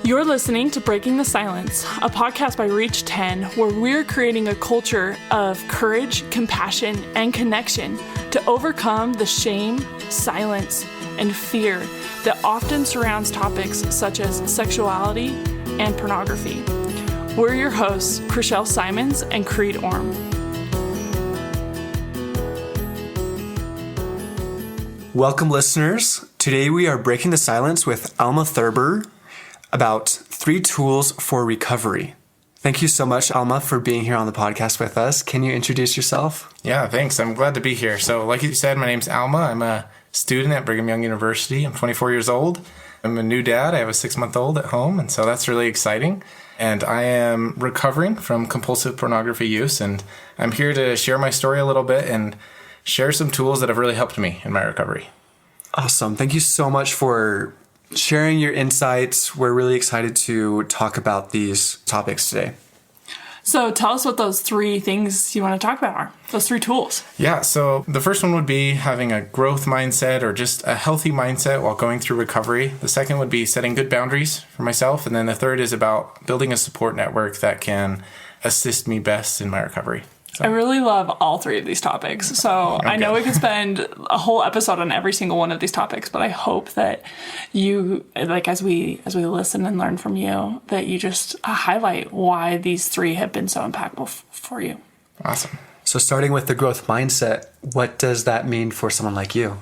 You're listening to Breaking the Silence, a podcast by Reach 10, where we're creating a culture of courage, compassion, and connection to overcome the shame, silence, and fear that often surrounds topics such as sexuality and pornography. We're your hosts, Crishelle Simons and Creed Orm. Welcome, listeners. Today we are breaking the silence with Alma Thurber about 3 tools for recovery. Thank you so much, Alma, for being here on the podcast with us. Can you introduce yourself? Yeah, thanks. I'm glad to be here. So like you said, my name's Alma. I'm a student at Brigham Young University. I'm 24 years old. I'm a new dad. I have a 6-month-old at home, and so that's really exciting. And I am recovering from compulsive pornography use, and I'm here to share my story a little bit and share some tools that have really helped me in my recovery. Awesome. Thank you so much for sharing your insights. We're really excited to talk about these topics today. So tell us what those 3 things you want to talk about are, those 3 tools. Yeah, so the first one would be having a growth mindset or just a healthy mindset while going through recovery. The second would be setting good boundaries for myself. And then the third is about building a support network that can assist me best in my recovery. So. I really love all 3 of these topics. So okay. I know we could spend a whole episode on every single one of these topics, but I hope that you, like as we listen and learn from you, that you just highlight why these 3 have been so impactful for you. Awesome. So starting with the growth mindset, what does that mean for someone like you?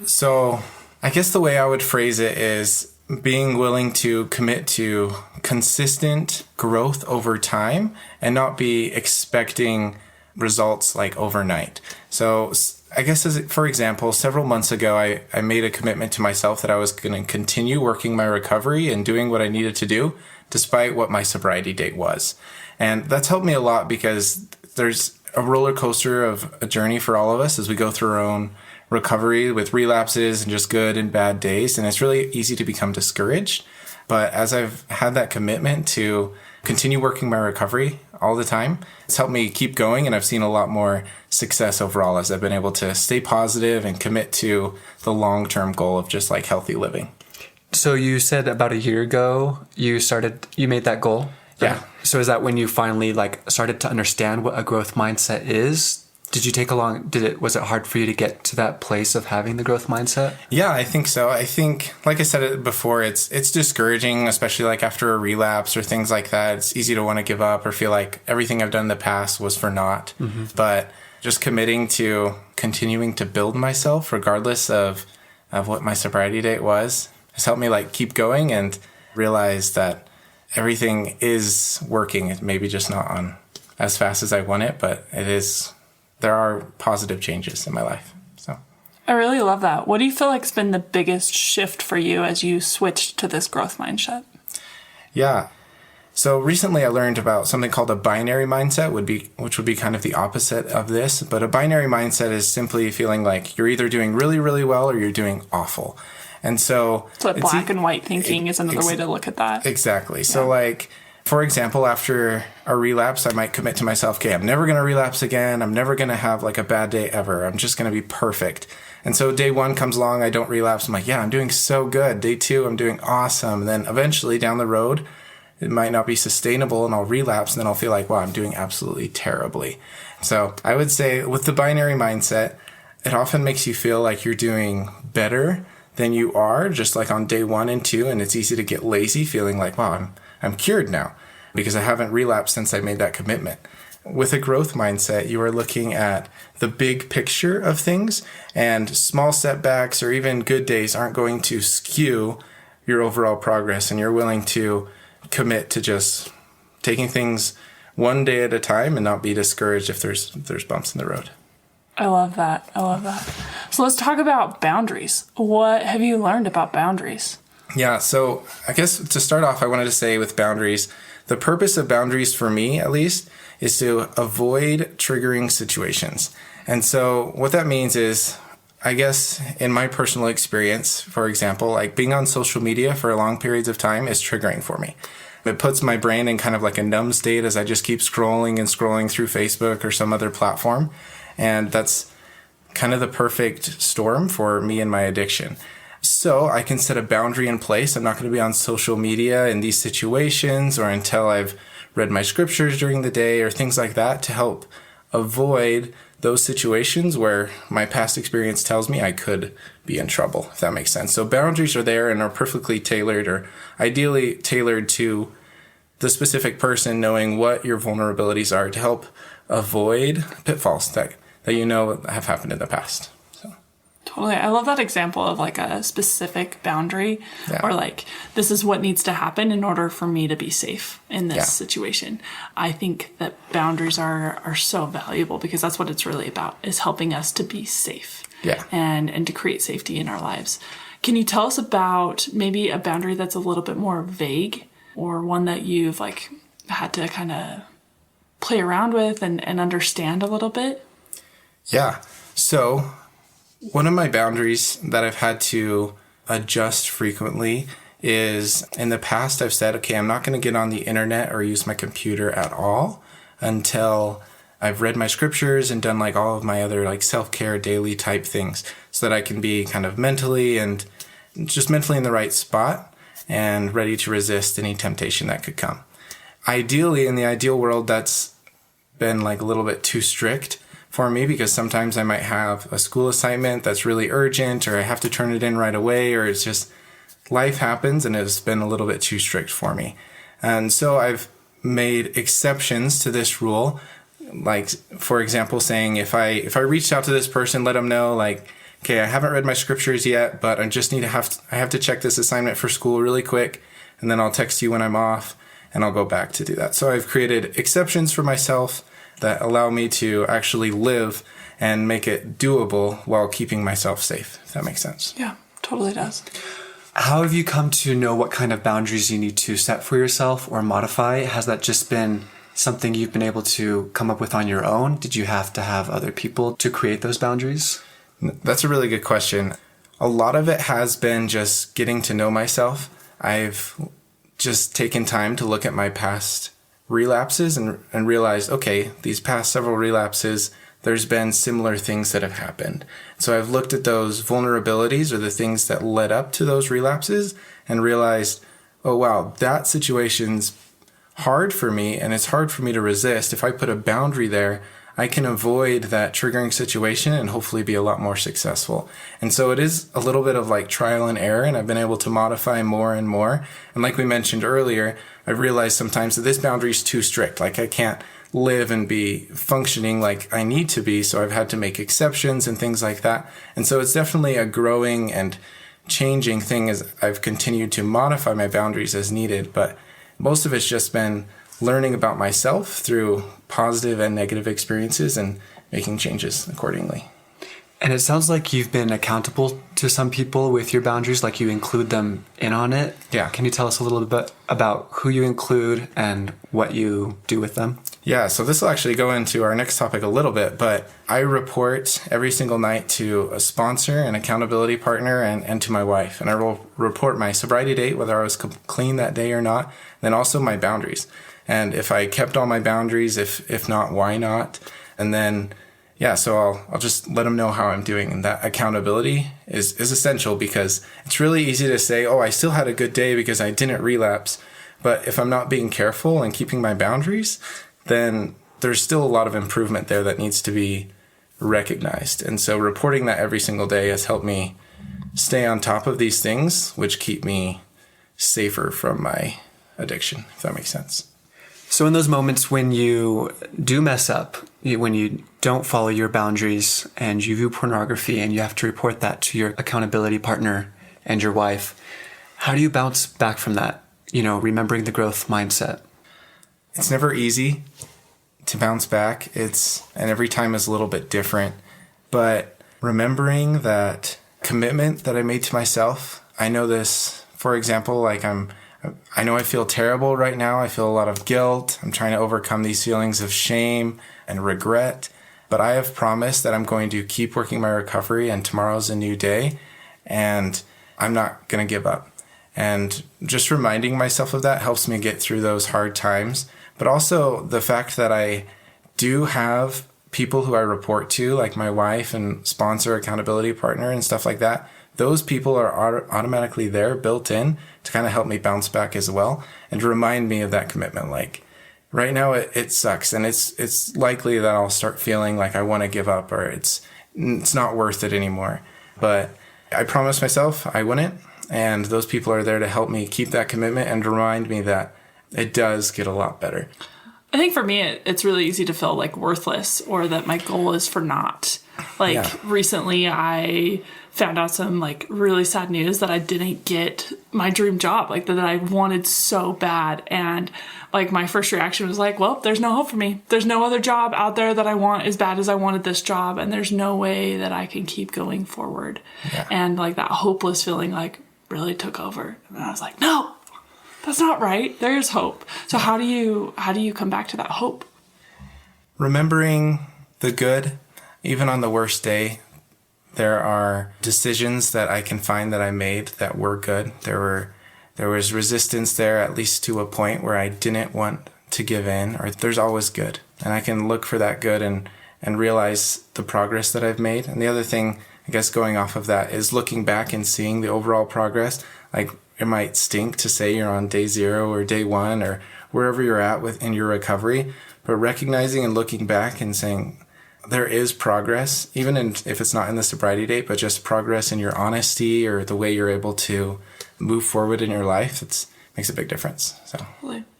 So I guess the way I would phrase it is being willing to commit to consistent growth over time and not be expecting results like overnight. So I guess, for example, several months ago, I made a commitment to myself that I was going to continue working my recovery and doing what I needed to do despite what my sobriety date was. And that's helped me a lot because there's a roller coaster of a journey for all of us as we go through our own recovery with relapses and just good and bad days. And it's really easy to become discouraged. But as I've had that commitment to continue working my recovery all the time, it's helped me keep going. And I've seen a lot more success overall as I've been able to stay positive and commit to the long-term goal of just like healthy living. So you said about a year ago, you made that goal? Yeah. So is that when you finally started to understand what a growth mindset is? Did you was it hard for you to get to that place of having the growth mindset? Yeah, I think so. I think, like I said it before, it's discouraging, especially like after a relapse or things like that. It's easy to want to give up or feel like everything I've done in the past was for naught. Mm-hmm. But just committing to continuing to build myself regardless of what my sobriety date was has helped me keep going and realize that everything is working. It maybe just not on as fast as I want it, but it is. There are positive changes in my life. So I really love that. What do you feel like has been the biggest shift for you as you switched to this growth mindset? Yeah. So recently I learned about something called a binary mindset, which would be kind of the opposite of this. But a binary mindset is simply feeling like you're either doing really, really well or you're doing awful. And so black and white thinking is another way to look at that. Exactly. Yeah. So for example, after a relapse, I might commit to myself, okay, I'm never going to relapse again. I'm never going to have a bad day ever. I'm just going to be perfect. And so day 1 comes along, I don't relapse. I'm like, yeah, I'm doing so good. Day 2, I'm doing awesome. And then eventually down the road, it might not be sustainable and I'll relapse and then I'll feel like, wow, I'm doing absolutely terribly. So I would say with the binary mindset, it often makes you feel like you're doing better than you are just on day 1 and 2. And it's easy to get lazy feeling like, wow, I'm cured now because I haven't relapsed since I made that commitment. With a growth mindset, you are looking at the big picture of things, and small setbacks or even good days aren't going to skew your overall progress, and you're willing to commit to just taking things one day at a time and not be discouraged if there's bumps in the road. I love that. So let's talk about boundaries. What have you learned about boundaries? Yeah, so I guess to start off, I wanted to say with boundaries, the purpose of boundaries for me, at least, is to avoid triggering situations. And so what that means is, I guess, in my personal experience, for example, being on social media for long periods of time is triggering for me. It puts my brain in kind of a numb state as I just keep scrolling and scrolling through Facebook or some other platform. And that's kind of the perfect storm for me and my addiction. So I can set a boundary in place. I'm not going to be on social media in these situations or until I've read my scriptures during the day or things like that to help avoid those situations where my past experience tells me I could be in trouble, if that makes sense. So boundaries are there and are perfectly tailored or ideally tailored to the specific person, knowing what your vulnerabilities are to help avoid pitfalls that you know have happened in the past. Totally. I love that example of like a specific boundary or like, this is what needs to happen in order for me to be safe in this situation. I think that boundaries are so valuable because that's what it's really about, is helping us to be safe and to create safety in our lives. Can you tell us about maybe a boundary that's a little bit more vague or one that you've like had to kind of play around with and understand a little bit? Yeah. So one of my boundaries that I've had to adjust frequently is in the past I've said, okay, I'm not going to get on the internet or use my computer at all until I've read my scriptures and done like all of my other like self-care daily type things so that I can be kind of mentally and just mentally in the right spot and ready to resist any temptation that could come. Ideally, in the ideal world, that's been like a little bit too strict for me because sometimes I might have a school assignment that's really urgent or I have to turn it in right away or it's just life happens and it's been a little bit too strict for me. And so I've made exceptions to this rule. Like, for example, saying if I reached out to this person, let them know like, okay, I haven't read my scriptures yet, but I just I have to check this assignment for school really quick. And then I'll text you when I'm off and I'll go back to do that. So I've created exceptions for myself that allow me to actually live and make it doable while keeping myself safe, if that makes sense. Yeah, totally does. How have you come to know what kind of boundaries you need to set for yourself or modify? Has that just been something you've been able to come up with on your own? Did you have to have other people to create those boundaries? That's a really good question. A lot of it has been just getting to know myself. I've just taken time to look at my past relapses and realized, okay, these past several relapses, there's been similar things that have happened. So I've looked at those vulnerabilities or the things that led up to those relapses and realized, oh, wow, that situation's hard for me and it's hard for me to resist. If I put a boundary there, I can avoid that triggering situation and hopefully be a lot more successful. And so it is a little bit of like trial and error, and I've been able to modify more and more. And like we mentioned earlier, I've realized sometimes that this boundary is too strict. Like I can't live and be functioning like I need to be. So I've had to make exceptions and things like that. And so it's definitely a growing and changing thing as I've continued to modify my boundaries as needed. But most of it's just been learning about myself through positive and negative experiences and making changes accordingly. And it sounds like you've been accountable to some people with your boundaries, like you include them in on it. Yeah. Can you tell us a little bit about who you include and what you do with them? Yeah, so this will actually go into our next topic a little bit, but I report every single night to a sponsor, an accountability partner, and to my wife. And I will report my sobriety date, whether I was clean that day or not, then also my boundaries. And if I kept all my boundaries, if not, why not? And then, yeah, so I'll just let them know how I'm doing. And that accountability is essential because it's really easy to say, oh, I still had a good day because I didn't relapse. But if I'm not being careful and keeping my boundaries, then there's still a lot of improvement there that needs to be recognized. And so reporting that every single day has helped me stay on top of these things, which keep me safer from my addiction, if that makes sense. So in those moments when you do mess up, when you don't follow your boundaries and you view pornography and you have to report that to your accountability partner and your wife, how do you bounce back from that? Remembering the growth mindset. It's never easy to bounce back. And every time is a little bit different. But remembering that commitment that I made to myself, I know this, for example, like I know I feel terrible right now. I feel a lot of guilt. I'm trying to overcome these feelings of shame and regret. But I have promised that I'm going to keep working my recovery and tomorrow's a new day. And I'm not going to give up. And just reminding myself of that helps me get through those hard times. But also the fact that I do have people who I report to, like my wife and sponsor, accountability partner and stuff like that, those people are automatically there, built in, to kind of help me bounce back as well and to remind me of that commitment. Like right now it sucks, and it's likely that I'll start feeling like I want to give up, or it's not worth it anymore. But I promised myself I wouldn't, and those people are there to help me keep that commitment and to remind me that it does get a lot better. I think for me, it's really easy to feel like worthless, or that my goal is for naught. Like recently I found out some like really sad news that I didn't get my dream job, like that I wanted so bad. And like my first reaction was like, well, there's no hope for me. There's no other job out there that I want as bad as I wanted this job. And there's no way that I can keep going forward. Yeah. And like that hopeless feeling like really took over. And I was like, no, that's not right. There's hope. So how do you come back to that hope? Remembering the good, even on the worst day. There are decisions that I can find that I made that were good. There was resistance there, at least to a point where I didn't want to give in, or there's always good. And I can look for that good and realize the progress that I've made. And the other thing, I guess, going off of that is looking back and seeing the overall progress. Like it might stink to say you're on day 0 or day 1 or wherever you're at in your recovery, but recognizing and looking back and saying, there is progress, even if it's not in the sobriety date, but just progress in your honesty or the way you're able to move forward in your life. It makes a big difference. So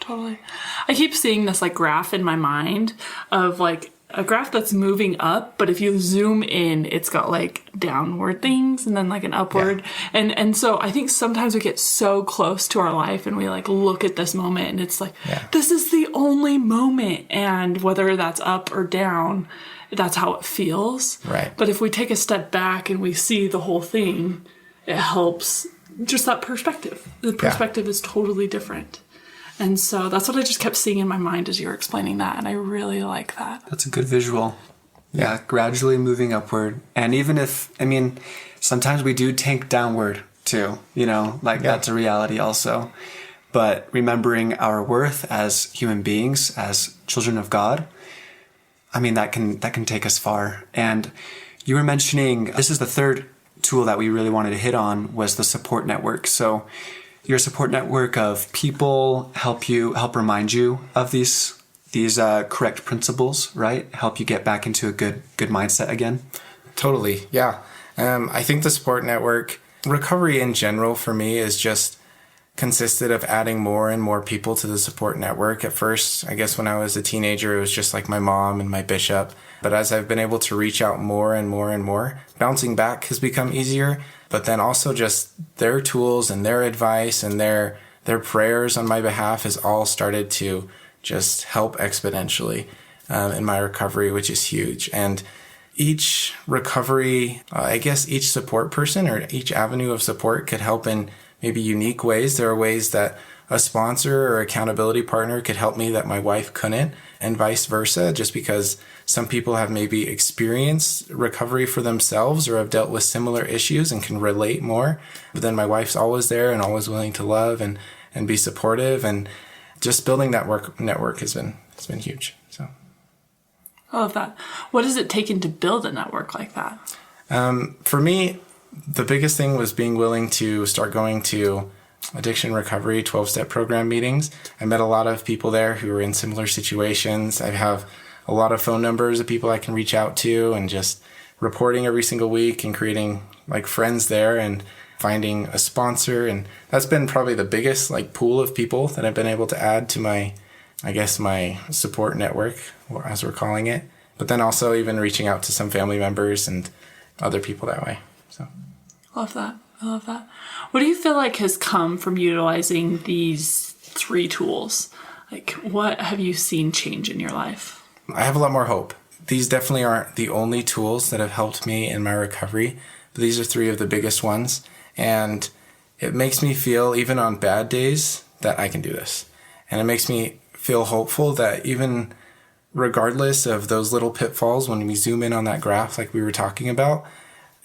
Totally. I keep seeing this like graph in my mind of like a graph that's moving up, but if you zoom in, it's got like downward things and then like an upward. Yeah. And so I think sometimes we get so close to our life and we like look at this moment and it's like, this is the only moment. And whether that's up or down, that's how it feels. Right. But if we take a step back and we see the whole thing, it helps just that perspective. The perspective is totally different. And so that's what I just kept seeing in my mind as you were explaining that. And I really like that. That's a good visual. Yeah, gradually moving upward. And even if, sometimes we do tank downward too, that's a reality also. But remembering our worth as human beings, as children of God, that can take us far. And you were mentioning, this is the third tool that we really wanted to hit on, was the support network. So your support network of people help remind you of these correct principles, right? Help you get back into a good mindset again. Totally. Yeah. I think the support network, recovery in general for me is just consisted of adding more and more people to the support network. At first, I guess when I was a teenager, it was just like my mom and my bishop. But as I've been able to reach out more and more and more, bouncing back has become easier. But then also just their tools and their advice and their prayers on my behalf has all started to just help exponentially in my recovery, which is huge. And each recovery, each support person or each avenue of support could help in maybe unique ways. There are ways that a sponsor or accountability partner could help me that my wife couldn't, and vice versa, just because some people have maybe experienced recovery for themselves or have dealt with similar issues and can relate more. But then my wife's always there and always willing to love and be supportive, and just building that network has been huge. So I love that. What has it taken to build a network like that? For me, the biggest thing was being willing to start going to addiction recovery 12-step program meetings. I met a lot of people there who were in similar situations. I have a lot of phone numbers of people I can reach out to, and just reporting every single week and creating like friends there and finding a sponsor. And that's been probably the biggest like pool of people that I've been able to add to my support network, or as we're calling it. But then also even reaching out to some family members and other people that way. So I love that. What do you feel like has come from utilizing these 3 tools? Like, what have you seen change in your life? I have a lot more hope. These definitely aren't the only tools that have helped me in my recovery, but these are 3 of the biggest ones. And it makes me feel, even on bad days, that I can do this. And it makes me feel hopeful that even regardless of those little pitfalls, when we zoom in on that graph like we were talking about,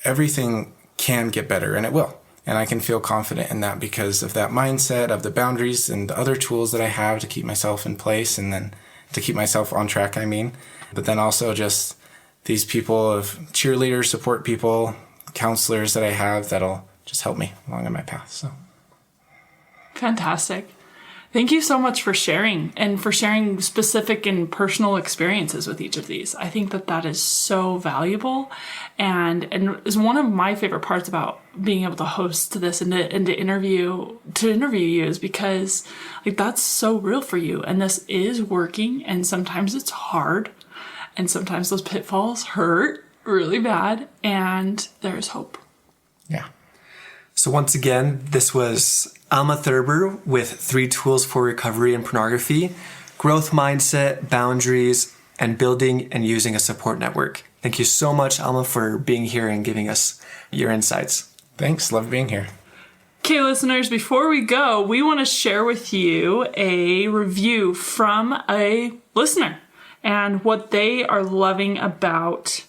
everything can get better, and it will. And I can feel confident in that because of that mindset, of the boundaries and the other tools that I have to keep myself in place, and then to keep myself on track, But then also just these people of cheerleaders, support people, counselors that I have that'll just help me along on my path. So fantastic. Thank you so much for sharing and for sharing specific and personal experiences with each of these. I think that is so valuable and is one of my favorite parts about being able to host this and to interview you is because like that's so real for you and this is working and sometimes it's hard and sometimes those pitfalls hurt really bad and there's hope. Yeah. So once again, this was Alma Thurber with 3 tools for recovery in pornography, growth mindset, boundaries, and building and using a support network. Thank you so much, Alma, for being here and giving us your insights. Thanks. Love being here. Okay, listeners, before we go, we want to share with you a review from a listener and what they are loving about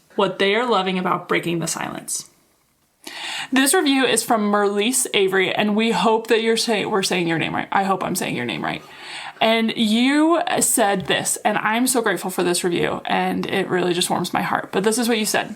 Breaking the Silence. This review is from Merlise Avery, and we hope that we're saying your name right. I hope I'm saying your name right. And you said this, and I'm so grateful for this review, and it really just warms my heart. But this is what you said.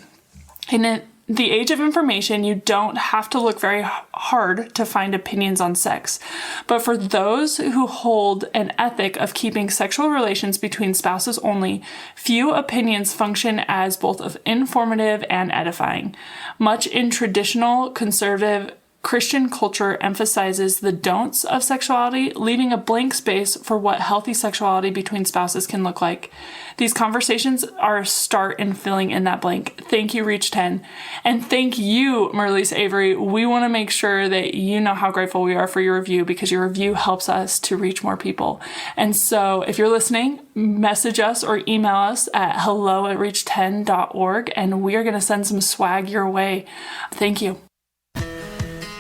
In the age of information, you don't have to look very hard to find opinions on sex. But for those who hold an ethic of keeping sexual relations between spouses only, few opinions function as both informative and edifying. Much in traditional conservative Christian culture emphasizes the don'ts of sexuality, leaving a blank space for what healthy sexuality between spouses can look like. These conversations are a start in filling in that blank. Thank you, Reach 10. And thank you, Merlise Avery. We want to make sure that you know how grateful we are for your review because your review helps us to reach more people. And so if you're listening, message us or email us at hello@reach10.org and we are going to send some swag your way. Thank you.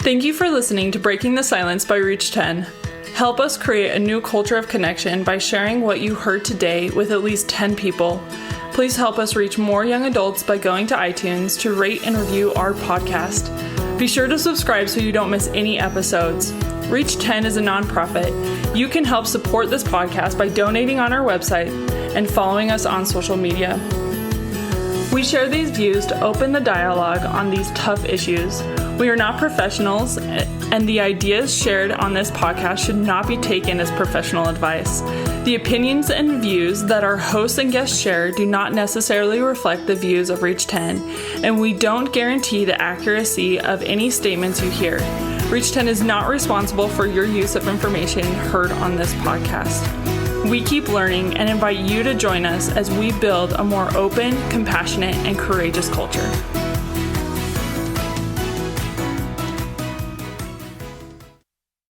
Thank you for listening to Breaking the Silence by Reach 10. Help us create a new culture of connection by sharing what you heard today with at least 10 people. Please help us reach more young adults by going to iTunes to rate and review our podcast. Be sure to subscribe so you don't miss any episodes. Reach 10 is a nonprofit. You can help support this podcast by donating on our website and following us on social media. We share these views to open the dialogue on these tough issues. We are not professionals, and the ideas shared on this podcast should not be taken as professional advice. The opinions and views that our hosts and guests share do not necessarily reflect the views of Reach 10, and we don't guarantee the accuracy of any statements you hear. Reach 10 is not responsible for your use of information heard on this podcast. We keep learning and invite you to join us as we build a more open, compassionate, and courageous culture.